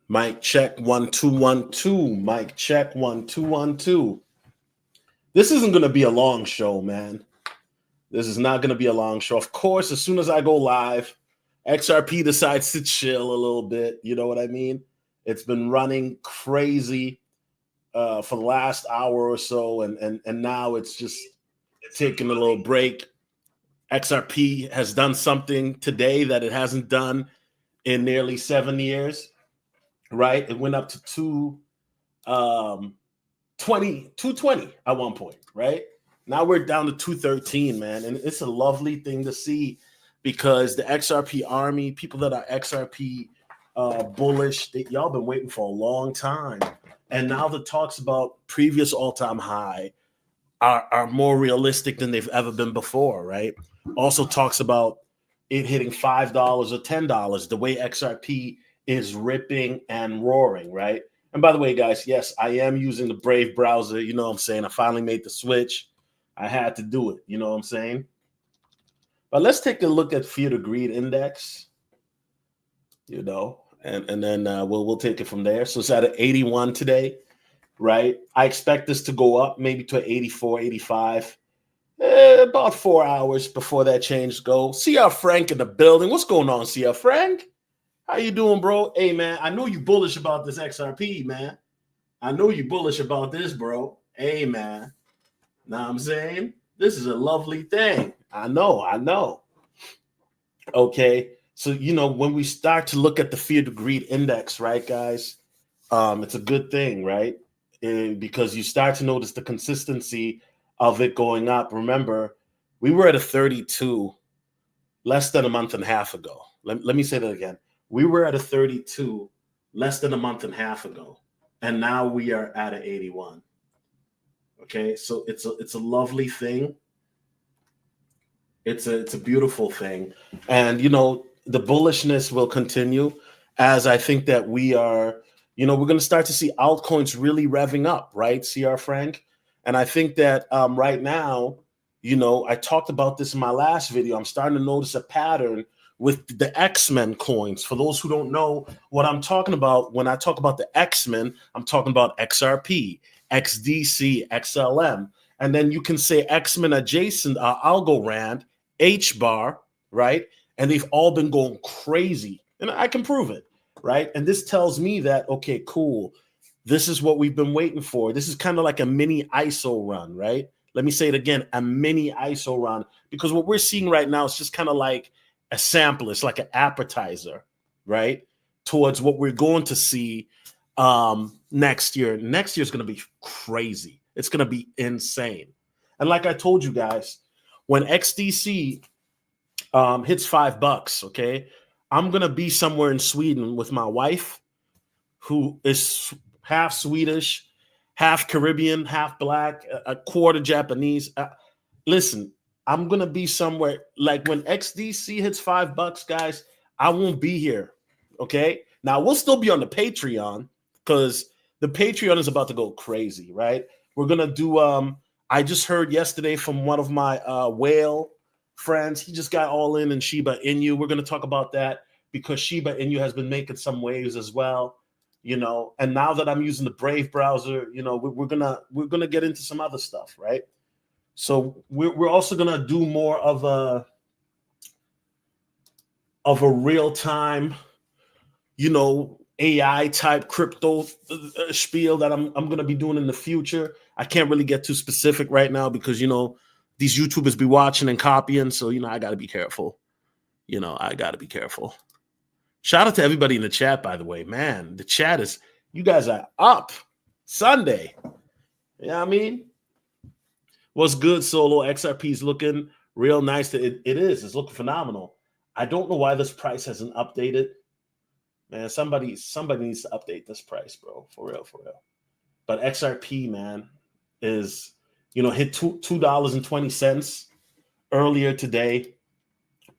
Mic check 1 2 1 2. Mic check 1 2 1 2. This isn't going to be a long show, man. This is not going to be a long show. Of course, as soon as I go live, XRP decides to chill a little bit. You know what I mean? It's been running crazy for the last hour or so, and now it's just taking a little break. XRP has done something today that it hasn't done in nearly 7 years. Right, it went up to 220 at one point. Right now we're down to 213, man, and it's a lovely thing to see because the XRP army, people that are XRP bullish, y'all been waiting for a long time, and now the talks about previous all-time high are more realistic than they've ever been before. Right, also talks about it hitting $5 or $10. The way XRP is ripping and roaring, right? And by the way, guys, yes, I am using the Brave browser. You know what I'm saying? I finally made the switch. I had to do it. You know what I'm saying? But let's take a look at Fear to Greed Index, you know, and then we'll take it from there. So it's at an 81 today, right? I expect this to go up maybe to an 84, 85. About 4 hours before that change goes. CR Frank in the building. What's going on, CR Frank? How you doing, bro? Hey, man, I know you bullish about this XRP, man. I know you bullish about this, bro. Hey, man. Know what I'm saying? This is a lovely thing. I know. Okay. So, you know, when we start to look at the Fear to Greed Index, right, guys, it's a good thing, right? Because you start to notice the consistency of it going up. Remember, we were at a 32 less than a month and a half ago. Let me say that again. We were at a 32 less than a month and a half ago, and now we are at an 81. Okay, so it's a lovely thing. It's a beautiful thing, and you know the bullishness will continue as I think that we are. You know, we're going to start to see altcoins really revving up, right, CR Frank? And I think that right now, you know, I talked about this in my last video. I'm starting to notice a pattern with the X-Men coins. For those who don't know what I'm talking about, when I talk about the X-Men, I'm talking about XRP, XDC, XLM. And then you can say X-Men adjacent are Algorand, H-bar, right? And they've all been going crazy. And I can prove it, right? And this tells me that, okay, cool. This is what we've been waiting for. This is kind of like a mini ISO run, right? Let me say it again, a mini ISO run. Because what we're seeing right now is just kind of like a sample. It's like an appetizer, right? Towards what we're going to see next year. Next year is going to be crazy. It's going to be insane. And like I told you guys, when XDC hits $5, okay, I'm going to be somewhere in Sweden with my wife, who is half Swedish, half Caribbean, half black, a quarter Japanese. Listen, I'm going to be somewhere like when XDC hits $5, guys, I won't be here. Okay. Now we'll still be on the Patreon because the Patreon is about to go crazy, right? We're going to do, I just heard yesterday from one of my whale friends. He just got all in Shiba Inu. We're going to talk about that because Shiba Inu has been making some waves as well, you know, and now that I'm using the Brave browser, you know, we're going to get into some other stuff, right? So we're also gonna do more of a real time, you know, AI type crypto spiel that I'm gonna be doing in the future. I can't really get too specific right now because you know these YouTubers be watching and copying, so you know I got to be careful. You know I got to be careful. Shout out to everybody in the chat, by the way, man. The chat is you guys are up Sunday. You know what I mean? What's good, Solo? XRP is looking real nice. It is. It's looking phenomenal. I don't know why this price hasn't updated. Man, somebody needs to update this price, bro. For real. But XRP, man, is, you know, hit $2.20 earlier today.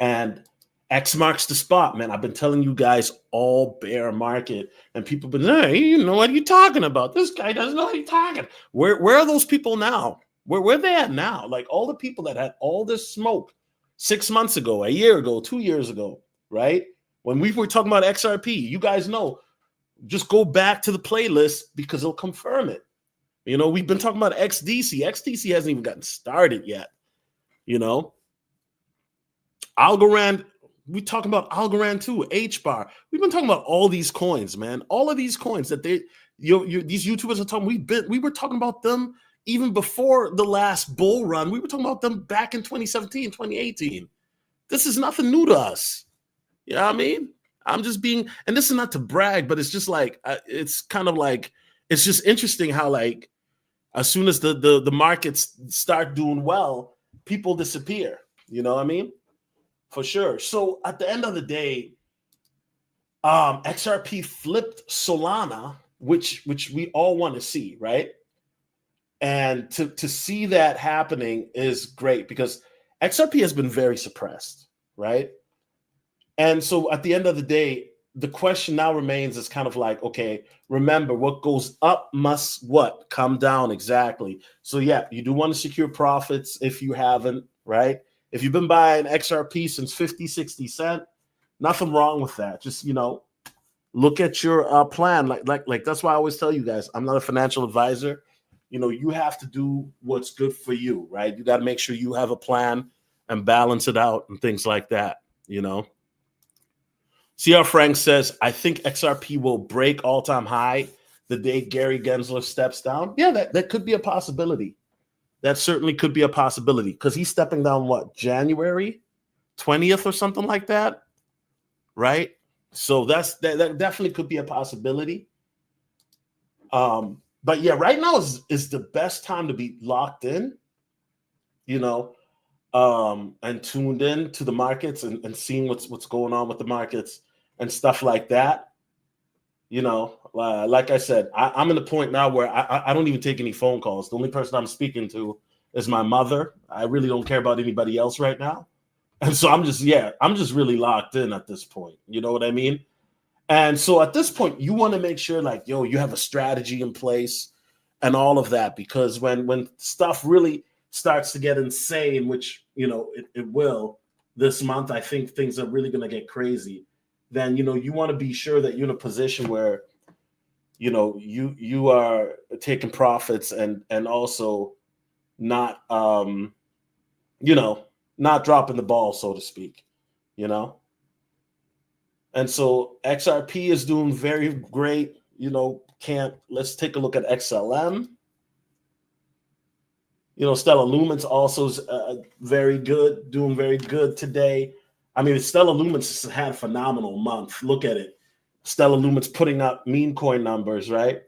And X marks the spot, man. I've been telling you guys all bear market. And people have been, hey, you know what are you talking about? This guy doesn't know what he's talking. Where are those people now? Where they at now? Like all the people that had all this smoke 6 months ago, a year ago, 2 years ago, right? When we were talking about XRP, you guys know just go back to the playlist because it'll confirm it. We've been talking about XDC. XDC hasn't even gotten started yet. Algorand, we talking about Algorand too, HBAR. We've been talking about all these coins, man. All of these coins that these YouTubers are talking. We were talking about them even before the last bull run. We were talking about them back in 2017, 2018. This is nothing new to us. You know what I mean? I'm just being, and this is not to brag, but it's just like, it's kind of like, it's just interesting how like, as soon as the markets start doing well, people disappear. You know what I mean? For sure. So at the end of the day, XRP flipped Solana, which we all want to see, right? And to see that happening is great because XRP has been very suppressed, right? And so at the end of the day, the question now remains is kind of like, okay, remember what goes up must what? Come down, exactly. So yeah, you do want to secure profits if you haven't, right? If you've been buying XRP since 50, 60 cent, nothing wrong with that. Just, look at your plan. Like that's why I always tell you guys, I'm not a financial advisor. You have to do what's good for you, right? You got to make sure you have a plan and balance it out and things like that, CR Frank says, I think XRP will break all-time high the day Gary Gensler steps down. Yeah, that could be a possibility. That certainly could be a possibility because he's stepping down, what, January 20th or something like that, right? So that definitely could be a possibility. But yeah, right now is the best time to be locked in, and tuned in to the markets and seeing what's going on with the markets and stuff like that. Like I said, I'm in the point now where I don't even take any phone calls. The only person I'm speaking to is my mother. I really don't care about anybody else right now. And so I'm just really locked in at this point. You know what I mean? And so at this point, you want to make sure like, you have a strategy in place and all of that, because when stuff really starts to get insane, which, it will this month, I think things are really going to get crazy. Then, you want to be sure that you're in a position where, you are taking profits and also not, not dropping the ball, so to speak, And so XRP is doing very great, let's take a look at XLM. Stellar Lumens also is very good, doing very good today. I mean, Stellar Lumens has had a phenomenal month. Look at it. Stellar Lumens putting up meme coin numbers, right?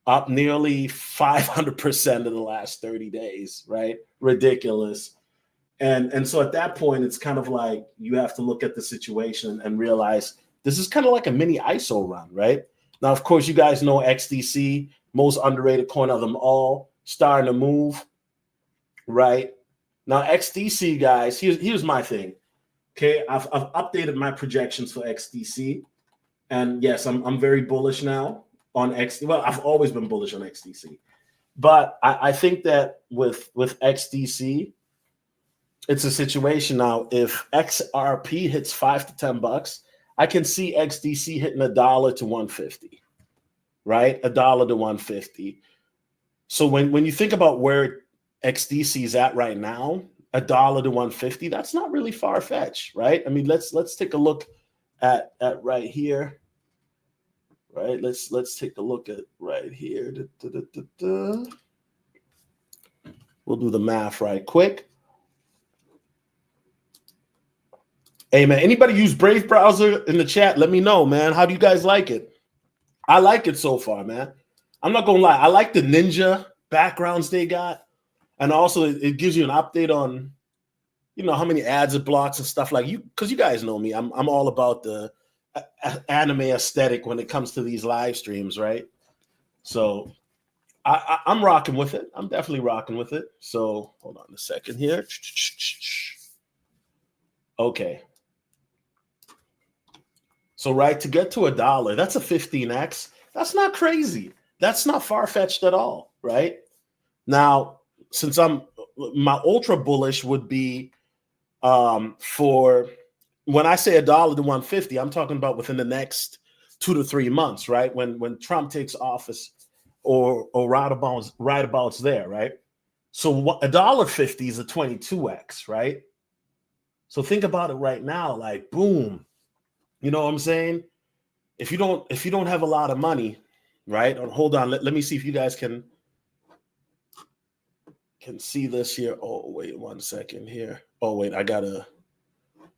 Up nearly 500% in the last 30 days, right? Ridiculous. And so at that point, it's kind of like you have to look at the situation and realize this is kind of like a mini ISO run, right? Now, of course, you guys know XDC, most underrated coin of them all, starting to move, right? Now, XDC, guys, here's my thing. Okay, I've updated my projections for XDC, and yes, I'm very bullish now on XDC. Well, I've always been bullish on XDC, but I think that with XDC, it's a situation now. If XRP hits $5 to $10, I can see XDC hitting $1 to 150, right? $1 to 150. So when you think about where XDC is at right now, $1 to 150, that's not really far-fetched, right? I mean, let's take a look at right here, right? Let's take a look at right here. We'll do the math right quick. Hey man, anybody use Brave browser in the chat? Let me know, man. How do you guys like it? I like it so far, man. I'm not gonna lie. I like the ninja backgrounds they got, and also it gives you an update on, how many ads it blocks and stuff like you. Because you guys know me, I'm all about the anime aesthetic when it comes to these live streams, right? So I'm rocking with it. I'm definitely rocking with it. So hold on a second here. Okay. So right, to get to $1, that's a 15x. That's not crazy. That's not far-fetched at all, right? Now, since my ultra bullish would be for when I say $1 to 150, I'm talking about within the next 2 to 3 months, right? When Trump takes office, or right about there, right? So $1.50 is a 22x, right? So think about it right now, like boom, you know what I'm saying? If you don't have a lot of money, right? Hold on, let me see if you guys can see this here. Oh, wait 1 second here. Oh, wait, I gotta,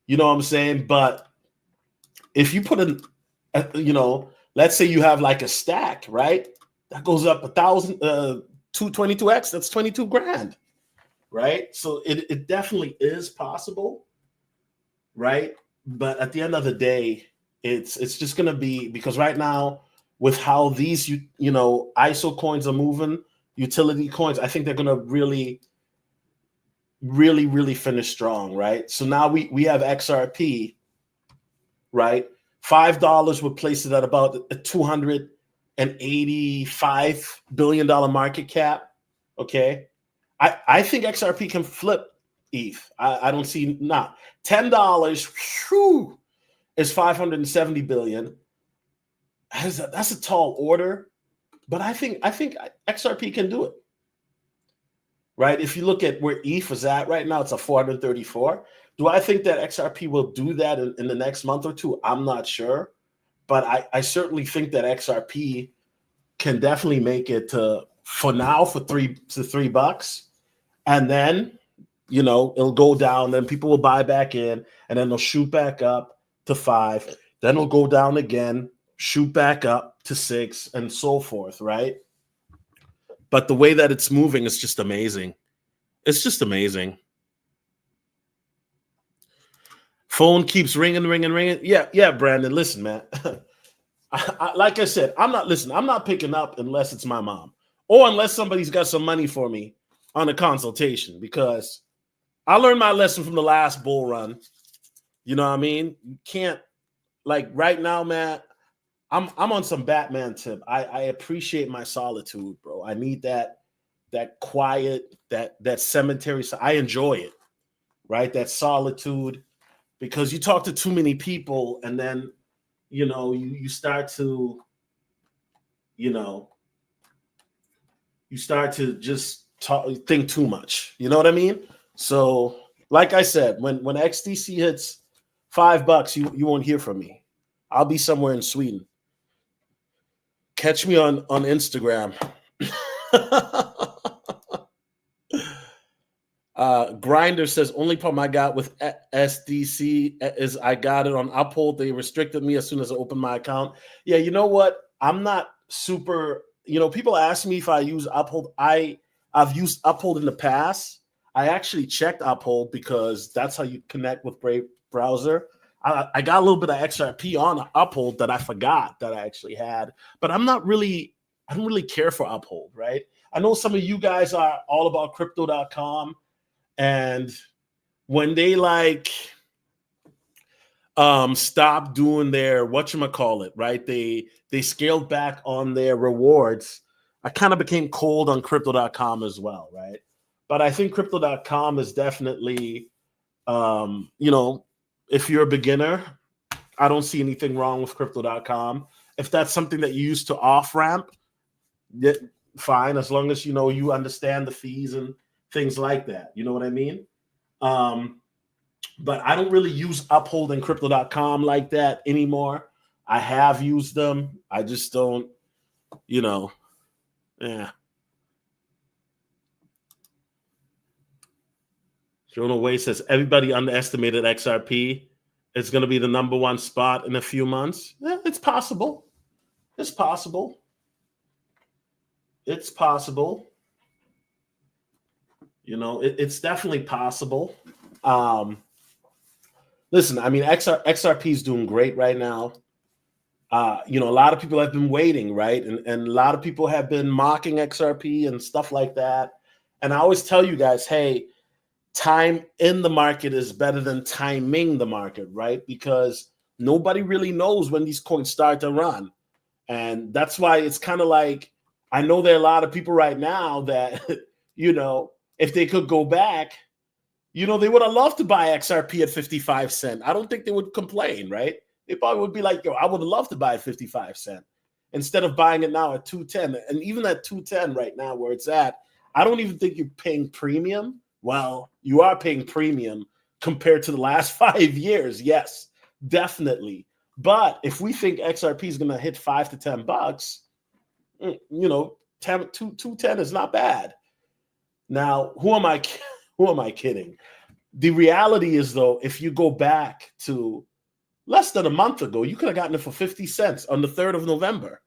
you know what I'm saying? But if you put in, let's say you have like a stack, right? That goes up 222x, that's 22 grand, right? So it definitely is possible, right? But at the end of the day, it's just gonna be, because right now, with how these ISO coins are moving, utility coins, I think they're gonna really, really, really finish strong, right? So now we have XRP, right? $5 would place it at about a $285 billion market cap. Okay. I think XRP can flip ETH. I don't see not. $10 whew, is 570 billion. That's a tall order, but I think XRP can do it. Right? If you look at where ETH is at right now, it's a 434. Do I think that XRP will do that in the next month or two? I'm not sure, but I certainly think that XRP can definitely make it for now for $3, and then it'll go down. Then people will buy back in, and then they'll shoot back up to 5. Then it'll go down again, shoot back up to 6, and so forth. Right? But the way that it's moving is just amazing. It's just amazing. Phone keeps ringing. Yeah, Brandon, listen, man. Like I said, I'm not picking up unless it's my mom, or unless somebody's got some money for me on a consultation, because I learned my lesson from the last bull run. You know what I mean? You can't, like right now, man, I'm on some Batman tip. I appreciate my solitude, bro. I need that quiet, that cemetery. I enjoy it, right? That solitude, because you talk to too many people, and then you start to just think too much. You know what I mean? So, like I said, when XDC hits $5, you won't hear from me. I'll be somewhere in Sweden. Catch me on Instagram. Grinder says, only problem I got with SDC is I got it on Uphold. They restricted me as soon as I opened my account. Yeah, you know what? I'm not super, people ask me if I use Uphold. I've used Uphold in the past. I actually checked Uphold because that's how you connect with Brave browser. I got a little bit of XRP on Uphold that I forgot that I actually had, but I don't really care for Uphold, right? I know some of you guys are all about crypto.com, and when they stop doing their whatchamacallit, right? They scaled back on their rewards. I kind of became cold on crypto.com as well, right? But I think crypto.com is definitely, if you're a beginner, I don't see anything wrong with crypto.com. If that's something that you use to off ramp, fine, as long as you understand the fees and things like that. You know what I mean? But I don't really use Uphold and crypto.com like that anymore. I have used them. I just don't, yeah. Jonah Way says, everybody underestimated XRP. It's going to be the number one spot in a few months. Yeah, it's possible. It's possible. It's possible. It's definitely possible. Listen, I mean, XRP is doing great right now. A lot of people have been waiting, right? And a lot of people have been mocking XRP and stuff like that. And I always tell you guys, hey, time in the market is better than timing the market, right? Because nobody really knows when these coins start to run. And that's why it's kind of like, I know there are a lot of people right now that, if they could go back, they would have loved to buy XRP at 55 cents. I don't think they would complain, right? They probably would be like, yo, I would love to buy 55 cents instead of buying it now at 210. And even at 210 right now where it's at, I don't even think you're paying premium. Well, you are paying premium compared to the last 5 years. Yes, definitely. But if we think XRP is going to hit $5 to $10, 210 is not bad. Now, who am I kidding? The reality is, though, if you go back to less than a month ago, you could have gotten it for 50 cents on the 3rd of November,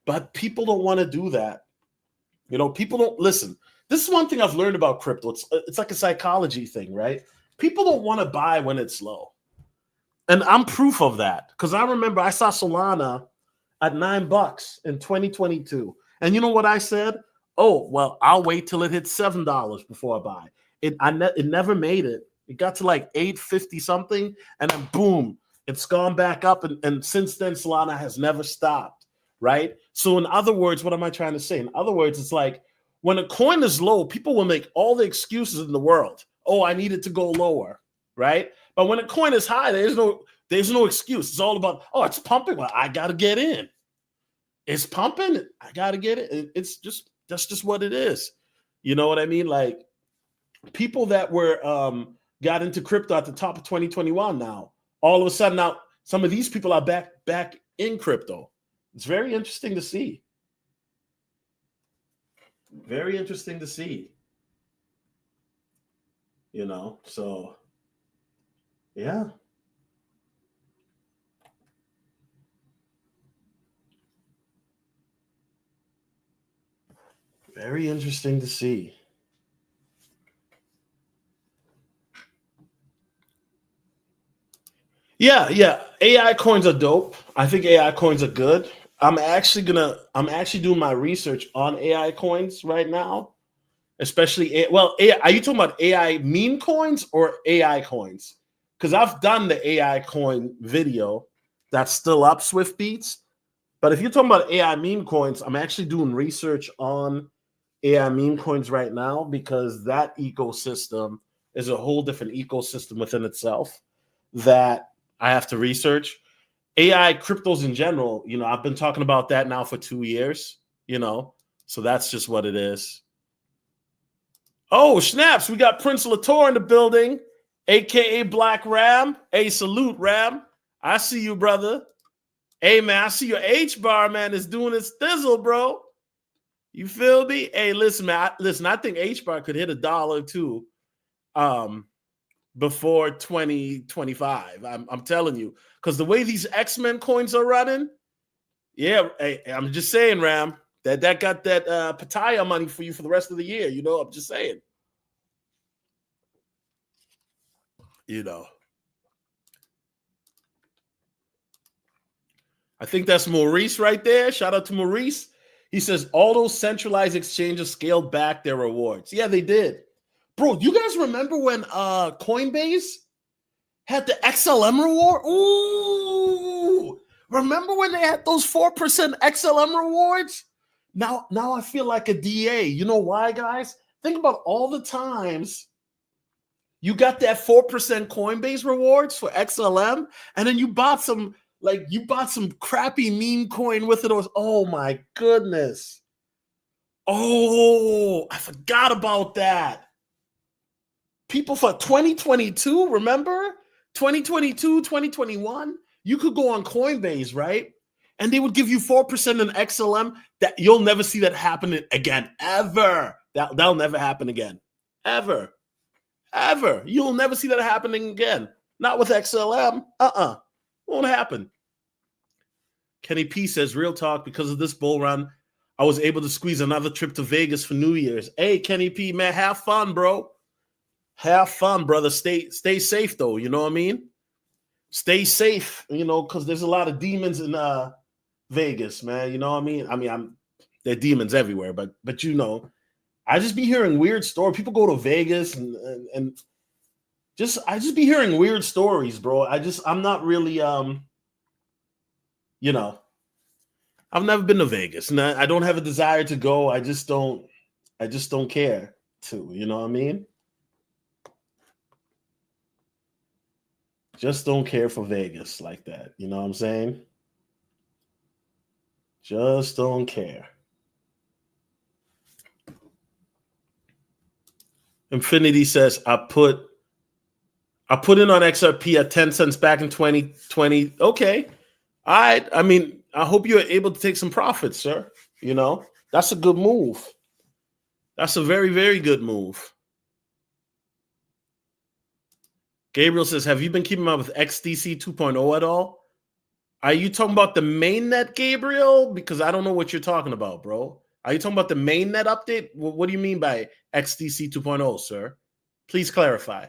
but people don't want to do that. People don't listen. This is one thing I've learned about crypto. It's like a psychology thing, right? People don't want to buy when it's low. And I'm proof of that because I remember I saw Solana at $9 in 2022. And you know what I said? Oh, well, I'll wait till it hits $7 before I buy. It never made it. It got to like 850 something, and then boom, it's gone back up. And since then, Solana has never stopped, right? So in other words, what am I trying to say? In other words, it's like when a coin is low, people will make all the excuses in the world. Oh, I need it to go lower, right? But when a coin is high, there's no excuse. It's all about, oh, it's pumping. Well, I got to get in. It's pumping. I got to get it. That's just what it is. You know what I mean? Like people that were got into crypto at the top of 2021 now, all of a sudden now some of these people are back in crypto. It's very interesting to see. Very interesting to see. So yeah. Very interesting to see. Yeah. AI coins are dope. I think AI coins are good. I'm actually doing my research on AI coins right now, especially AI, are you talking about AI meme coins or AI coins? Because I've done the AI coin video that's still up, Swift Beats. But if you're talking about AI meme coins, I'm actually doing research on AI meme coins right now because that ecosystem is a whole different ecosystem within itself that I have to research. AI cryptos in general, I've been talking about that now for 2 years, so that's just what it is. Oh, snaps. We got Prince Latour in the building, aka Black Ram. Hey, salute, Ram. I see you, brother. Hey, man, I see your H bar, man, is doing its thizzle, bro. You feel me? Hey, listen, man. I think H bar could hit $1 too. Before 2025. I'm telling you. Because the way these X-Men coins are running, yeah, hey, I'm just saying, Ram, that got that Pattaya money for you for the rest of the year. I'm just saying. I think that's Maurice right there. Shout out to Maurice. He says all those centralized exchanges scaled back their rewards. Yeah, they did. Bro, you guys remember when Coinbase had the XLM reward? Ooh, remember when they had those 4% XLM rewards? Now I feel like a DA. You know why, guys? Think about all the times you got that 4% Coinbase rewards for XLM, and then you bought some crappy meme coin with it. Oh my goodness. Oh, I forgot about that. People for 2022, remember? 2022, 2021, you could go on Coinbase, right? And they would give you 4% in XLM. That you'll never see that happen again, ever. That'll never happen again. Ever. You'll never see that happening again. Not with XLM. Won't happen. Kenny P says, real talk, because of this bull run, I was able to squeeze another trip to Vegas for New Year's. Hey, Kenny P, man, have fun, bro. Have fun, brother. Stay safe, though. You know what I mean? Stay safe, because there's a lot of demons in Vegas, man. You know what I mean? There are demons everywhere, but I just be hearing weird stories. People go to Vegas and I just be hearing weird stories, bro. I'm not really I've never been to Vegas, and I don't have a desire to go. I just don't care to, you know what I mean? Just don't care for Vegas like that. You know what I'm saying? Just don't care. Infinity says, I put in on XRP at 10 cents back in 2020. Okay. All right. I mean, I hope you're able to take some profits, sir. You know, that's a good move. That's a very, very good move. Gabriel says, have you been keeping up with XDC 2.0 at all? Are you talking about the mainnet, Gabriel? Because I don't know what you're talking about, bro. Are you talking about the mainnet update? What do you mean by XDC 2.0, sir? Please clarify.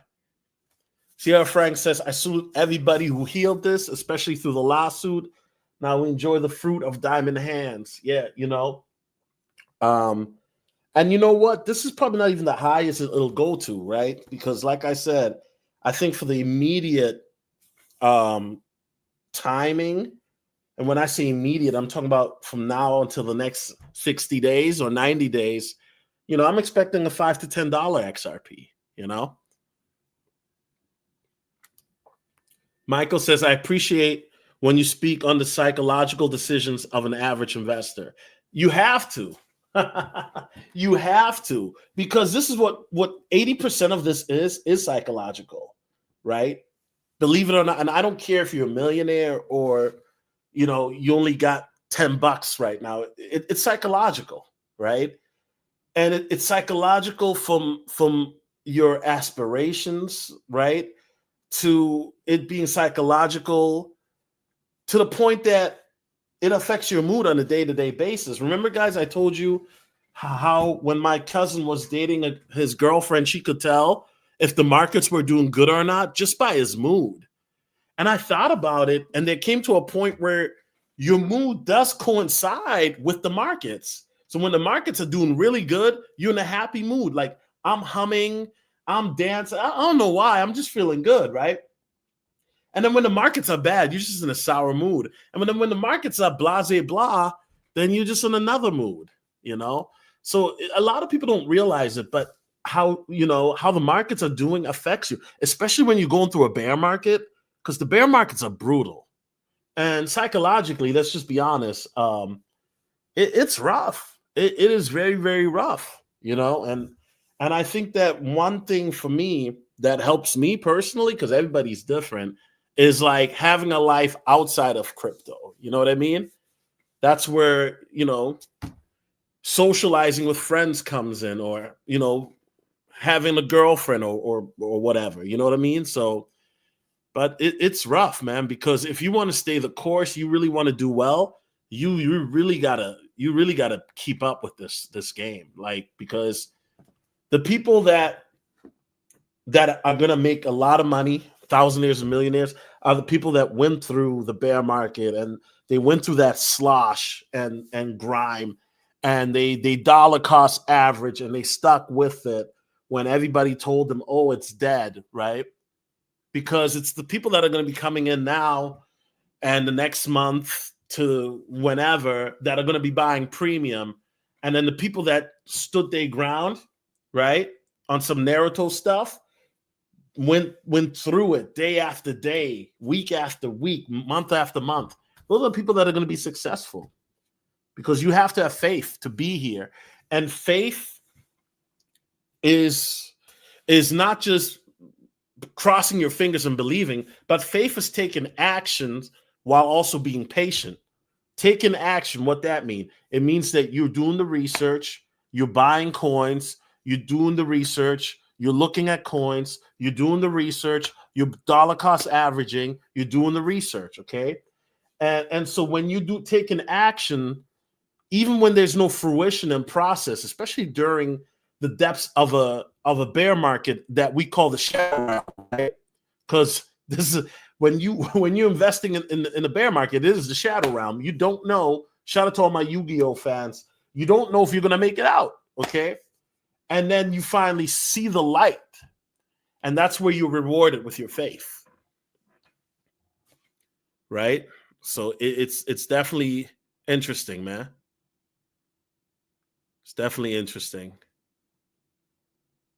Sierra Frank says, I salute everybody who healed this, especially through the lawsuit. Now we enjoy the fruit of diamond hands. Yeah, you know. And you know what? This is probably not even the highest it'll go to, right? Because like I said, I think for the immediate timing, and when I say immediate, I'm talking about from now until the next 60 days or 90 days, you know, I'm expecting a $5 to $10 XRP, you know? Michael says, I appreciate when you speak on the psychological decisions of an average investor. You have to. You have to, because this is what 80% of this is psychological, right? Believe it or not. And I don't care if you're a millionaire or, you know, you only got $10 right now. It's psychological, right? And it's psychological from your aspirations, right? To it being psychological to the point that it affects your mood on a day-to-day basis. Remember, guys, I told you how when my cousin was dating his girlfriend, she could tell if the markets were doing good or not just by his mood. And I thought about it, and it came to a point where your mood does coincide with the markets. So when the markets are doing really good, you're in a happy mood. Like, I'm humming, I'm dancing. I don't know why. I'm just feeling good, right? And then when the markets are bad, you're just in a sour mood. And when the markets are blase blah, then you're just in another mood, you know? So a lot of people don't realize it, but how, you know, how the markets are doing affects you, especially when you're going through a bear market, because the bear markets are brutal. And psychologically, let's just be honest, it's rough. It is very, very rough, you know? And I think that one thing for me that helps me personally, because everybody's different, is like having a life outside of crypto. You know what I mean? That's where, you know, socializing with friends comes in, or, you know, having a girlfriend or whatever. You know what I mean? So, but it's rough, man, because if you want to stay the course, you really want to do well, you really gotta keep up with this game. Like, because the people that are gonna make a lot of money, thousandaires and millionaires, are the people that went through the bear market, and they went through that slosh and grime, and they dollar cost average, and they stuck with it when everybody told them, oh, it's dead, right? Because it's the people that are going to be coming in now and the next month to whenever that are going to be buying premium. And then the people that stood their ground, right, on some Naruto stuff, went through it day after day, week after week, month after month. Those are the people that are going to be successful, because you have to have faith to be here. And faith is not just crossing your fingers and believing, but faith is taking actions while also being patient. Taking action, what that means? It means that you're doing the research, you're buying coins, you're doing the research, you're looking at coins, you're doing the research, you're dollar cost averaging, you're doing the research, okay? And so when you do take an action, even when there's no fruition in process, especially during the depths of a bear market that we call the shadow realm, right? Because this is when you're investing in the bear market, it is the shadow realm. You don't know. Shout out to all my Yu-Gi-Oh fans. You don't know if you're gonna make it out, okay? And then you finally see the light, and that's where you're rewarded with your faith, right? So it's definitely interesting, man. It's definitely interesting.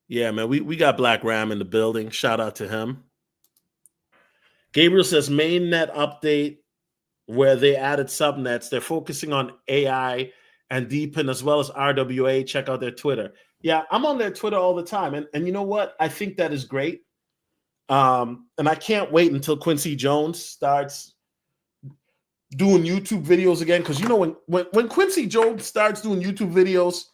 Yeah, man. We got Black Ram in the building. Shout out to him. Gabriel says mainnet update where they added subnets. They're focusing on AI and deepen as well as RWA. Check out their Twitter. Yeah, I'm on their Twitter all the time. And you know what? I think that is great. And I can't wait until Quincy Jones starts doing YouTube videos again. Because, you know, when Quincy Jones starts doing YouTube videos,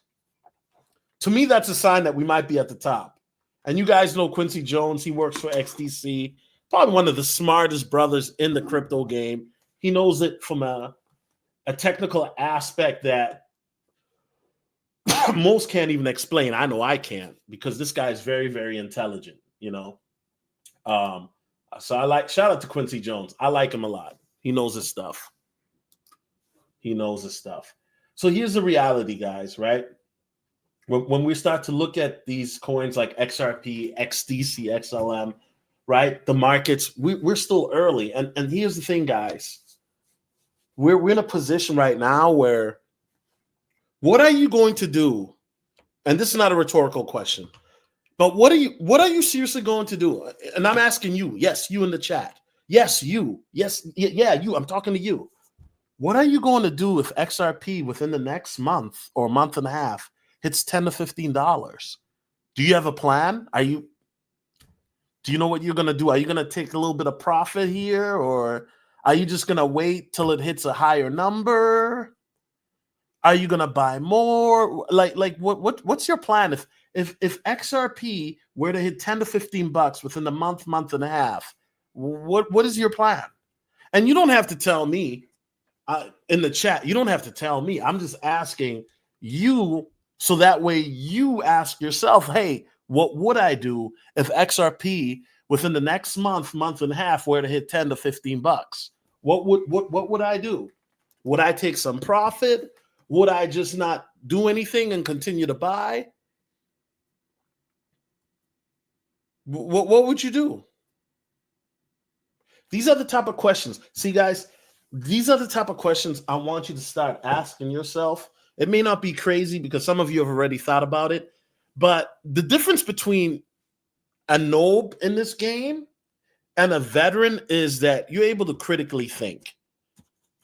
to me, that's a sign that we might be at the top. And you guys know Quincy Jones. He works for XDC. Probably one of the smartest brothers in the crypto game. He knows it from a technical aspect that most can't even explain. I know I can't, because this guy is very, very intelligent, you know. So shout out to Quincy Jones. I like him a lot. He knows his stuff. He knows his stuff. So here's the reality, guys, right? When we start to look at these coins like XRP, XDC, XLM, right? The markets, we're still early. And here's the thing, guys. We're in a position right now where, what are you going to do? And this is not a rhetorical question, but what are you seriously going to do? And I'm asking you, yes, you in the chat. Yes, you. Yes, yeah, you. I'm talking to you. What are you going to do if XRP within the next month or month and a half hits $10 to $15? Do you have a plan? Do you know what you're going to do? Are you going to take a little bit of profit here, or are you just going to wait till it hits a higher number? Are you going to buy more? Like what's your plan if XRP were to hit 10 to 15 bucks within a month and a half? What is your plan? And you don't have to tell me in the chat. You don't have to tell me. I'm just asking you, so that way you ask yourself, hey, what would I do if XRP within the next month and a half were to hit 10 to 15 bucks? What would I do? Would I take some profit? Would I just not do anything and continue to buy? What would you do? These are the type of questions. See, guys, these are the type of questions I want you to start asking yourself. It may not be crazy because some of you have already thought about it, but the difference between a noob in this game and a veteran is that you're able to critically think,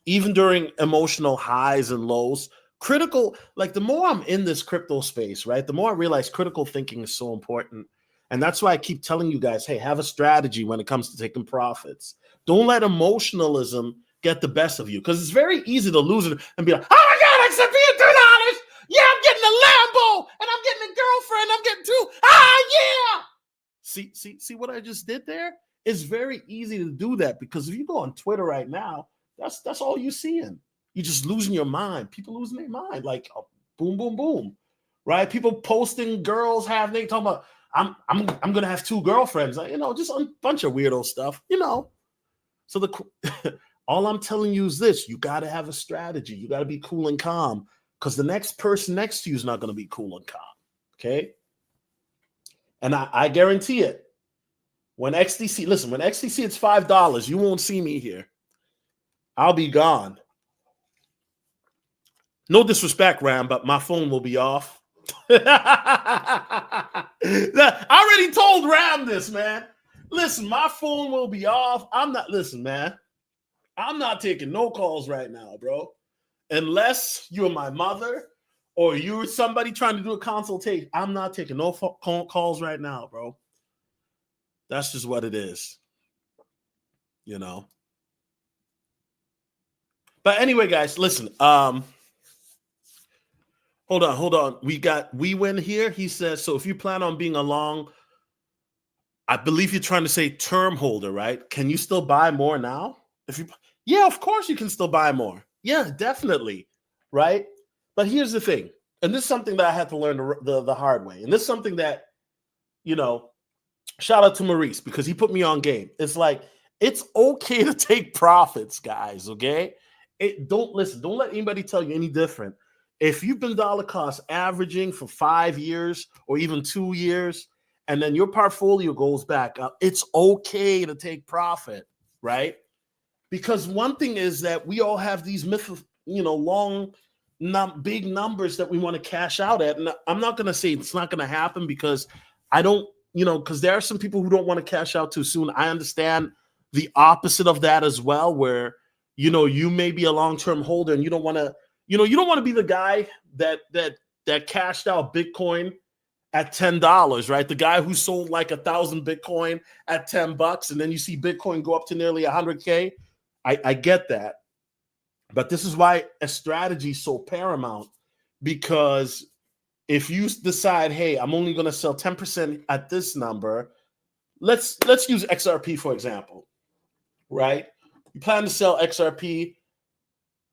even during emotional highs and lows. The more I'm in this crypto space, right, the more I realize critical thinking is so important. And that's why I keep telling you guys, hey, have a strategy when it comes to taking profits. Don't let emotionalism get the best of you, because it's very easy to lose it and be like, oh my God, XRP at $2. Yeah, I'm getting a Lambo and I'm getting a girlfriend. I'm getting two. Yeah. See what I just did there? It's very easy to do that, because if you go on Twitter right now, that's all you're seeing. You're just losing your mind. People losing their mind, like boom, boom, boom, right? People posting girls talking about, I'm gonna have two girlfriends, just a bunch of weirdo stuff, So all I'm telling you is this: you got to have a strategy. You got to be cool and calm, because the next person next to you is not going to be cool and calm. Okay, and I guarantee it. When XDC it's $5, you won't see me here. I'll be gone. No disrespect, Ram, but my phone will be off. I already told Ram this, man. Listen, my phone will be off. Listen, man. I'm not taking no calls right now, bro. Unless you're my mother or you're somebody trying to do a consultation. I'm not taking no calls right now, bro. That's just what it is. But anyway, guys, listen. Hold on. We win here. He says, so if you plan on being a long, I believe you're trying to say term holder, right? Can you still buy more now? Yeah, of course you can still buy more. Yeah, definitely, right? But here's the thing, and this is something that I had to learn the hard way, and this is something that, shout out to Maurice, because he put me on game. It's like, it's okay to take profits, guys, okay? Don't let anybody tell you any different. If you've been dollar cost averaging for 5 years or even 2 years, and then your portfolio goes back up, it's okay to take profit, right? Because one thing is that we all have these long, big numbers that we want to cash out at. And I'm not going to say it's not going to happen, because I don't, because there are some people who don't want to cash out too soon. I understand the opposite of that as well, where you may be a long-term holder and you don't want to, you don't want to be the guy that cashed out Bitcoin at $10, right? The guy who sold like 1,000 Bitcoin at $10, and then you see Bitcoin go up to nearly 100K. I get that, but this is why a strategy is so paramount, because if you decide, hey, I'm only going to sell 10% at this number, let's use XRP for example, right? You plan to sell XRP,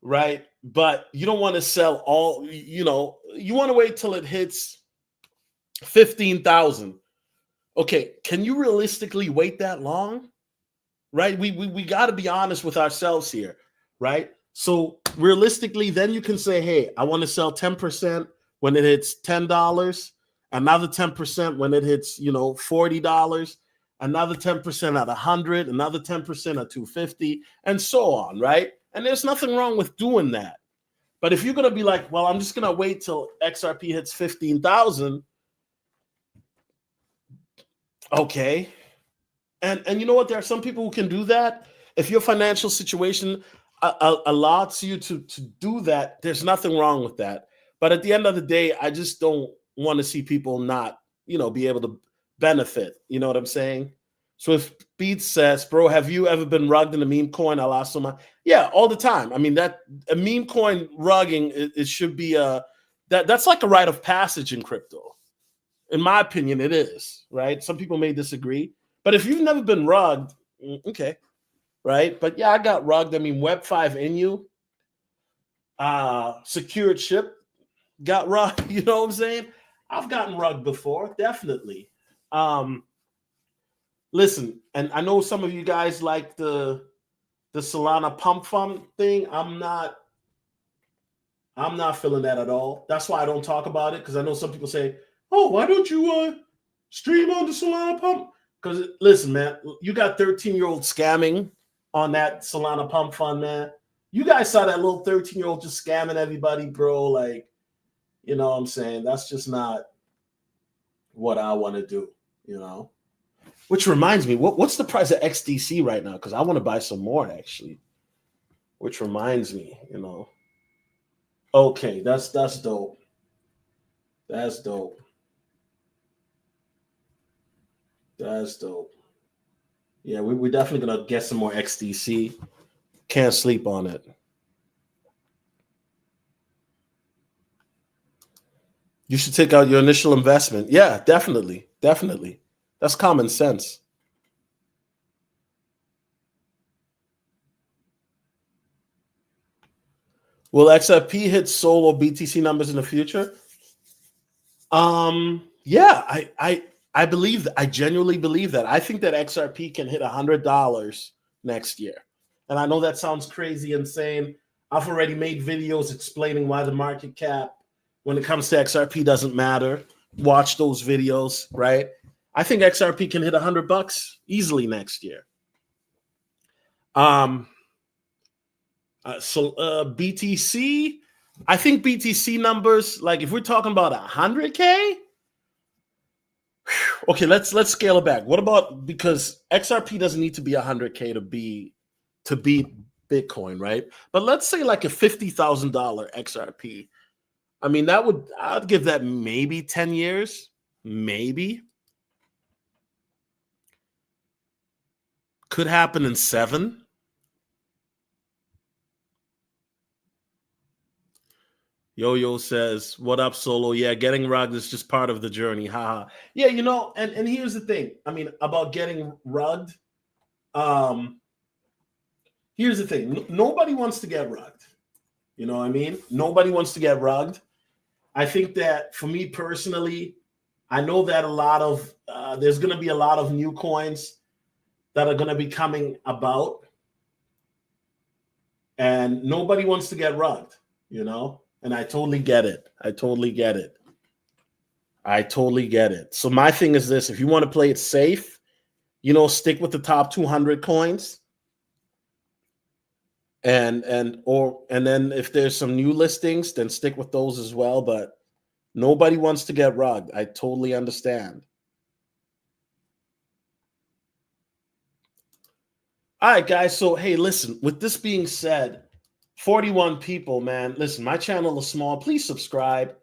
right? But you don't want to sell all, you want to wait till it hits 15,000. Okay, can you realistically wait that long? Right? We got to be honest with ourselves here, right? So realistically, then you can say, hey, I want to sell 10% when it hits $10, another 10% when it hits, $40, another 10% at 100, another 10% at 250, and so on, right? And there's nothing wrong with doing that. But if you're going to be like, well, I'm just going to wait till XRP hits 15,000, okay. And you know what? There are some people who can do that. If your financial situation allows you to do that, there's nothing wrong with that. But at the end of the day, I just don't want to see people not, be able to benefit. You know what I'm saying? So if Beats says, bro, have you ever been rugged in a meme coin? I lost some. Yeah, all the time. I mean, that a meme coin rugging, it should be that's like a rite of passage in crypto. In my opinion, it is, right? Some people may disagree. But if you've never been rugged, okay, right? But yeah, I got rugged. I mean, Web5 Inu, secured ship got rugged. You know what I'm saying? I've gotten rugged before, definitely. Listen, and I know some of you guys like the Solana pump fund thing. I'm not feeling that at all. That's why I don't talk about it, because I know some people say, "Oh, why don't you stream on the Solana pump?" Because listen, man, you got 13-year-olds scamming on that Solana pump fund, man. You guys saw that little 13-year-old just scamming everybody, bro. Like, you know what I'm saying? That's just not what I want to do, Which reminds me, what's the price of XDC right now? Because I want to buy some more, actually. Which reminds me, Okay, that's dope. That's dope. That's dope. Yeah, we're definitely gonna get some more XDC. Can't sleep on it. You should take out your initial investment. Yeah, definitely. Definitely. That's common sense. Will XRP hit solo BTC numbers in the future? Yeah, I believe that. I genuinely believe that. I think that XRP can hit $100 next year. And I know that sounds crazy, insane. I've already made videos explaining why the market cap, when it comes to XRP, doesn't matter. Watch those videos, right? I think XRP can hit $100 easily next year. BTC, I think BTC numbers, like if we're talking about 100K, okay, let's scale it back. What about, because XRP doesn't need to be 100K to beat Bitcoin, right? But let's say like a $50,000 XRP. I mean, I'd give that maybe 10 years, maybe. Could happen in 7. Yo says, "What up, Solo? Yeah, getting rugged is just part of the journey. Haha. Yeah, and here's the thing. I mean, about getting rugged. Here's the thing. Nobody wants to get rugged. You know what I mean? Nobody wants to get rugged. I think that for me personally, I know that there's going to be a lot of new coins that are going to be coming about, and nobody wants to get rugged. And I totally get it. I totally get it. So my thing is this: if you want to play it safe, stick with the top 200 coins, and then if there's some new listings, then stick with those as well. But nobody wants to get rugged. I totally understand. All right, guys. So, hey, listen, with this being said, 41 people, man. Listen, my channel is small. Please subscribe,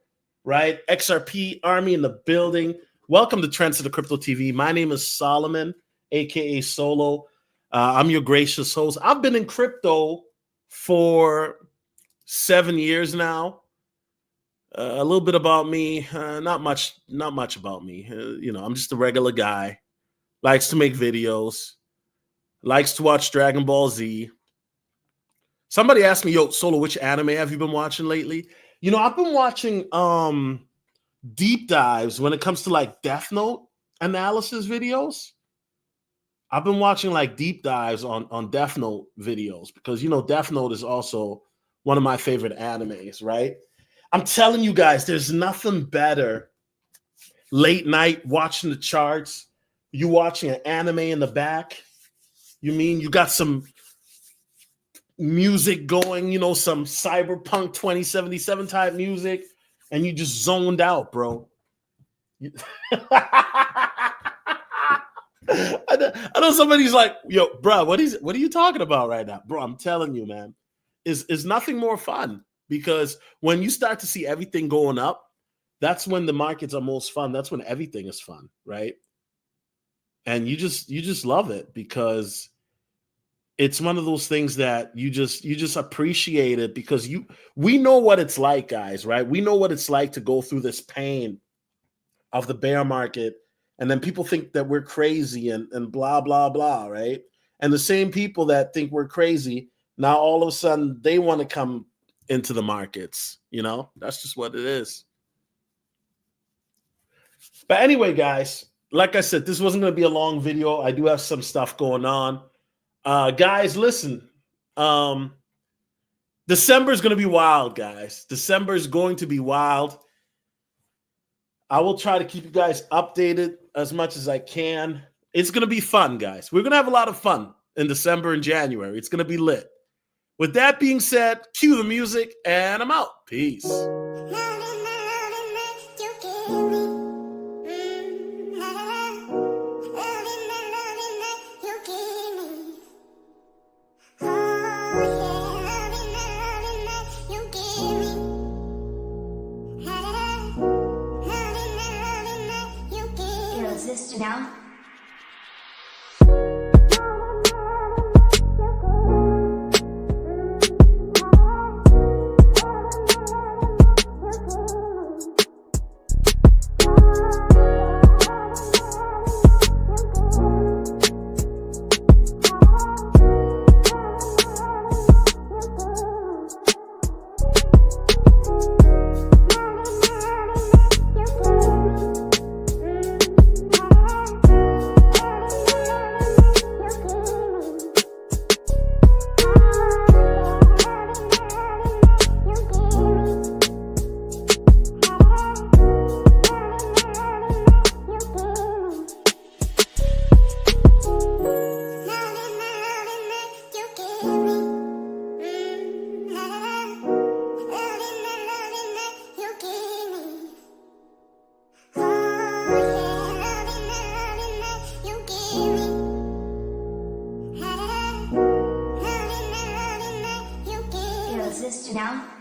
right? XRP Army in the building. Welcome to Trends of the Crypto TV. My name is Solomon, aka Solo. I'm your gracious host. I've been in crypto for 7 years now. A little bit about me, not much about me. I'm just a regular guy. Likes to make videos. Likes to watch Dragon Ball Z. Somebody asked me, yo, Solo, which anime have you been watching lately? I've been watching deep dives when it comes to like Death Note analysis videos. I've been watching like deep dives on Death Note videos because Death Note is also one of my favorite animes, right? I'm telling you guys, there's nothing better. Late night watching the charts, you watching an anime in the back. You got some music going, some cyberpunk 2077 type music, and you just zoned out, bro. I know somebody's like, yo, bro, what are you talking about right now? Bro, I'm telling you, man, is nothing more fun, because when you start to see everything going up, that's when the markets are most fun. That's when everything is fun, right? And you just love it, because it's one of those things that you just appreciate it, because we know what it's like, guys, right? We know what it's like to go through this pain of the bear market, and then people think that we're crazy and blah, blah, blah, right? And the same people that think we're crazy, now all of a sudden they want to come into the markets. That's just what it is. But anyway, guys, like I said, this wasn't going to be a long video. I do have some stuff going on. Guys, listen. December is going to be wild, guys. December is going to be wild. I will try to keep you guys updated as much as I can. It's going to be fun, guys. We're going to have a lot of fun in December and January. It's going to be lit. With that being said, cue the music, and I'm out. Peace. Now. Now.